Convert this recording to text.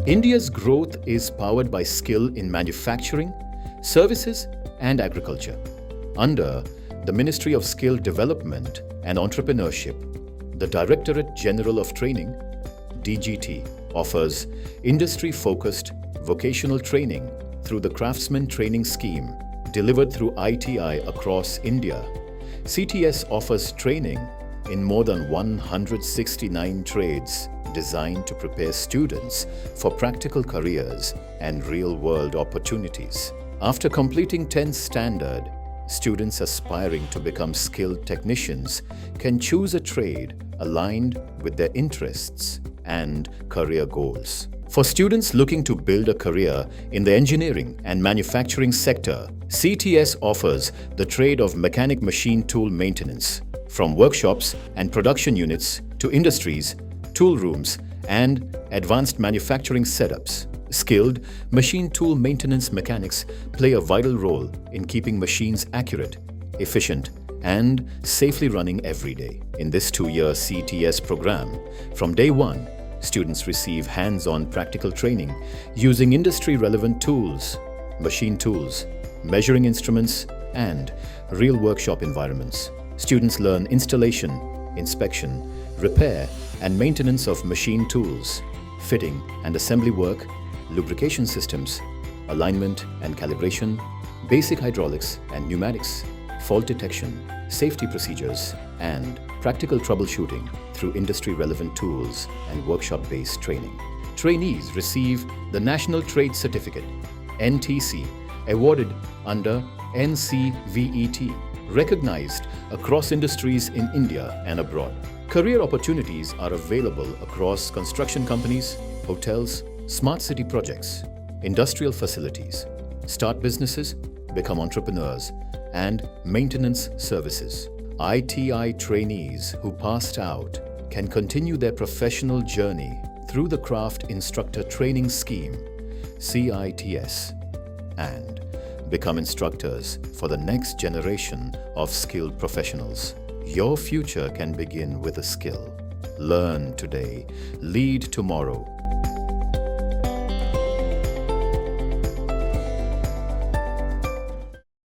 India's growth is powered by skill in manufacturing, services, and agriculture. Under the Ministry of Skill Development and Entrepreneurship, the Directorate General of Training, DGT, offers industry-focused vocational training through the Craftsman Training Scheme delivered through ITI across India. CTS offers training in more than 169 trades designed to prepare students for practical careers and real-world opportunities. After completing 10th standard, students aspiring to become skilled technicians can choose a trade aligned with their interests and career goals. For students looking to build a career in the engineering and manufacturing sector, CTS offers the trade of mechanic machine tool maintenance, from workshops and production units to industries, tool rooms, and advanced manufacturing setups. Skilled machine tool maintenance mechanics play a vital role in keeping machines accurate, efficient, and safely running every day. In this 2-year CTS program, from day one, students receive hands-on practical training using industry-relevant tools, machine tools, measuring instruments, and real workshop environments. Students learn installation, inspection, repair, and maintenance of machine tools, fitting and assembly work, lubrication systems, alignment and calibration, basic hydraulics and pneumatics, fault detection, safety procedures, and practical troubleshooting through industry-relevant tools and workshop-based training. Trainees receive the National Trade Certificate, NTC, awarded under NCVET, recognized across industries in India and abroad. Career opportunities are available across construction companies, hotels, smart city projects, industrial facilities, start businesses, become entrepreneurs, and maintenance services. ITI trainees who passed out can continue their professional journey through the Craft Instructor Training Scheme, CITS, and become instructors for the next generation of skilled professionals. Your future can begin with a skill. Learn today, lead tomorrow,